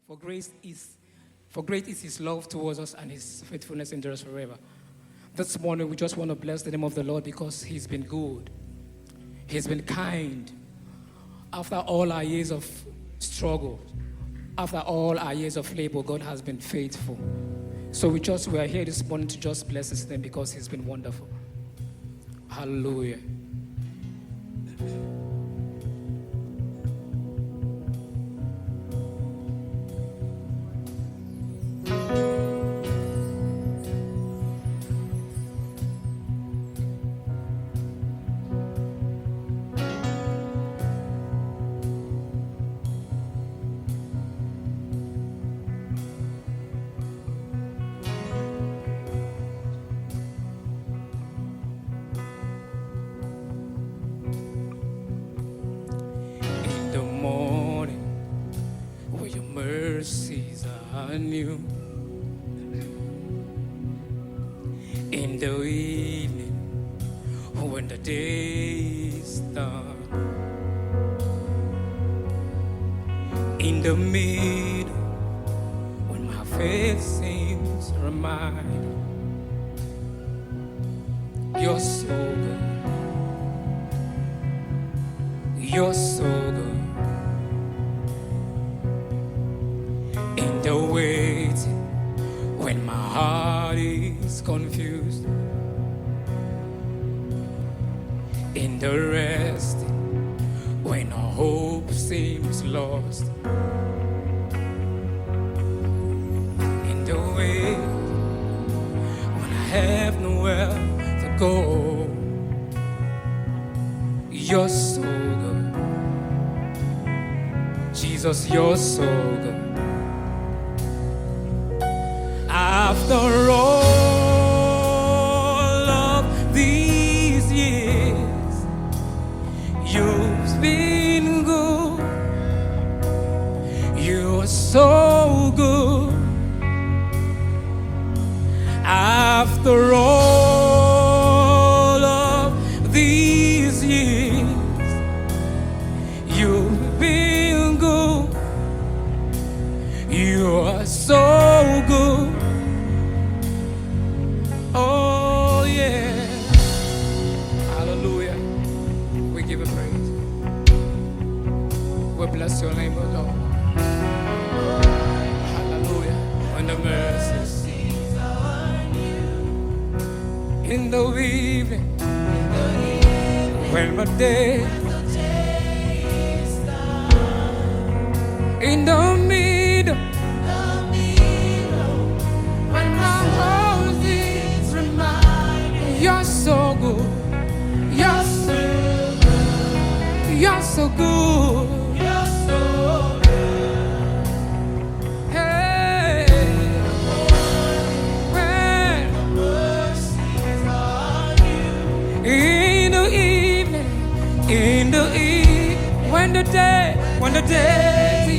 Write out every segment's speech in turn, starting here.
For great is his love towards us, and his faithfulness endures forever. This morning we just want to bless the name of the Lord because he's been good. He's been kind. After all our years of struggle, after all our years of labor, God has been faithful. So we are here this morning to just bless his name because he's been wonderful. Hallelujah. Mercies are new. In the evening, when the day is done, in the middle, when my faith seems reminded, you're so good. You're so good. In the waiting, when my heart is confused, in the resting, when all hope seems lost, in the way when I have nowhere to go, you're so good. Jesus, you're so good. After all of these years, you've been good. You're so good. After all of these years, you've been good. You're so good. Oh yeah, hallelujah. We give you praise. We bless your name, O Lord. Hallelujah. When the mercies in the evening, when my day is done, in the middle, when my heart is reminded, you're so good. You're so good. You're so good. You're so good. Hey, when the mercies are new, in the evening, when the day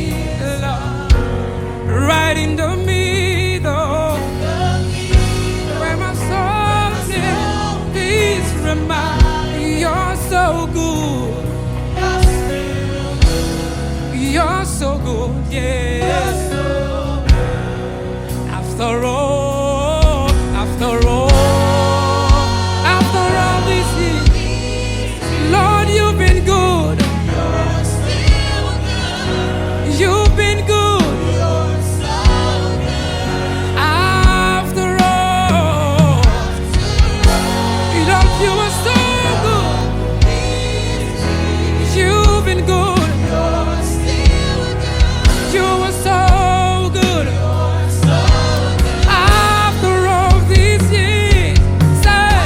is long, right in the middle, where my soul is reminded, you're so good. You're so good, yeah. After all these years, Lord, you've been good. You've been good. After all, Lord, you are so good. You've been good. You are so good. After all these years, say,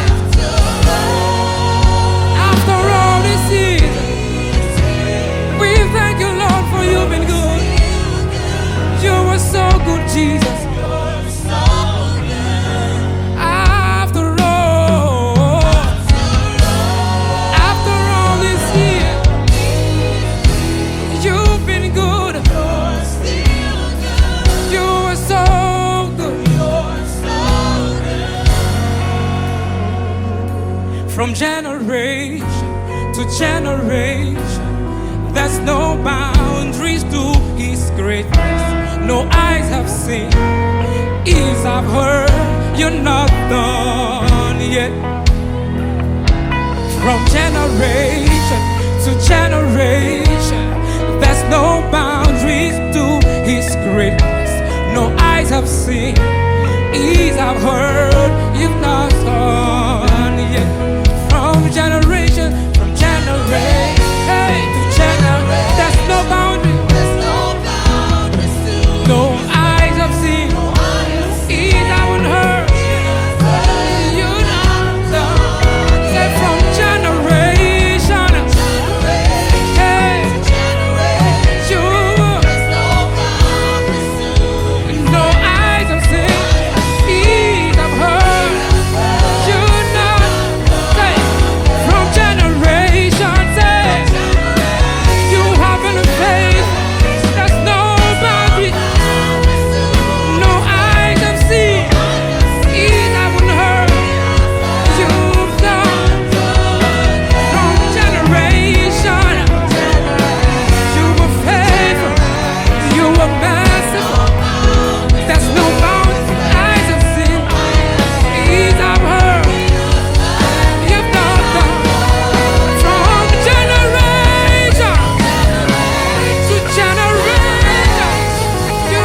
after all these years, we thank you, Lord, for you've been good. You are so good, Jesus. After all these years, you've been good. You are so good. From generation to generation, there's no boundaries to his greatness, no eyes have seen, ears have heard. You're not done yet. From generation to generation, there's no boundaries to His greatness. No eyes have seen, ears have heard. You've not done yet. From generation to generation, there's no boundary. No eyes have seen, ears haven't heard. You're not done. Say from generation, hey, you. No eyes have seen, ears have heard. You're not. Say from generation, say you haven't faced. There's no boundary. No eyes have seen, ears haven't heard. You've done from generation. You were faithful, you were merciful. There's no bounds. Eyes have seen, ears have heard. You've done from generation to generation. You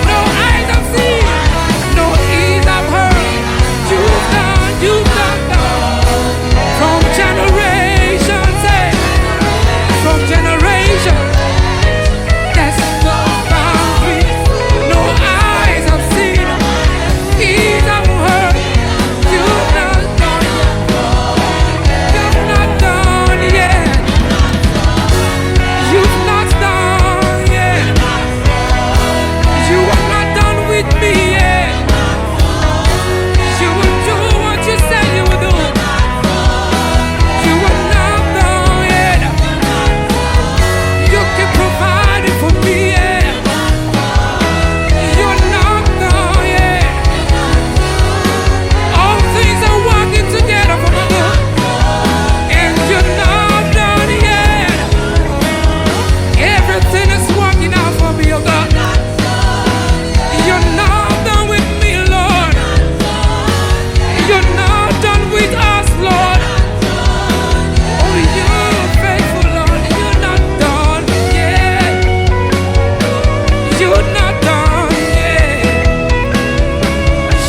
no eyes have seen, no ears have heard. You've done from generation. Say from generation. There's no boundary. No eyes have seen, ears have heard. You've not done yet. You've not done yet. You've not done yet. You are not done with me yet. You will do what you said you would do. You are not done yet. You keep providing for me yet. You're not done yet. All things are working together for my good. And you're not done yet. Everything is working out for me, oh God. You're not done with me, Lord. You're not done with us, Lord. Oh, you're faithful, Lord. You're not done yet. You're not done yet.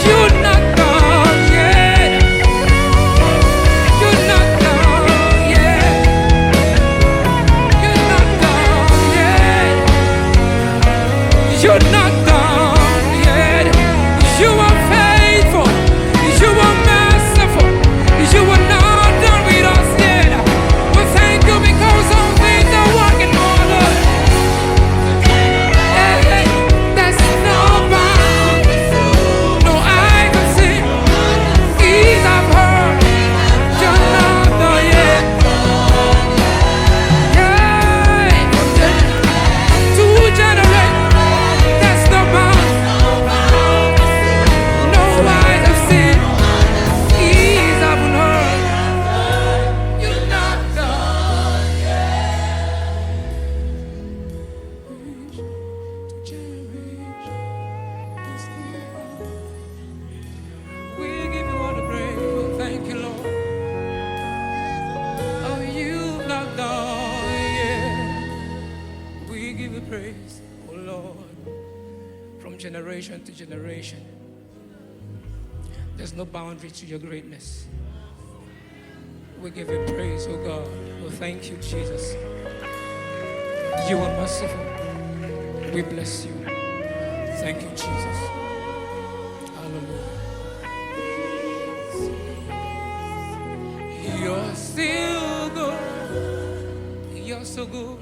You're not done yet. You're not done yet. You're not done yet. You're not done yet. You are faithful. You are merciful. You are not done with us yet. We thank you because all things are working for us. Hey, there's no bound. No eyes have seen, ears have heard. You're not done yet. Hey, to generate. There's no bound. No eyes have seen, ears haven't heard. You're not done yet. We give you all the praise. Oh, thank you, Lord. Oh, you've not done yet. We give you praise, oh Lord. From generation to generation, there's no boundary to your greatness. We give you praise, oh God. Oh, thank you, Jesus. You are merciful. We bless you. Thank you, Jesus. Hallelujah. You're still good. You're so good.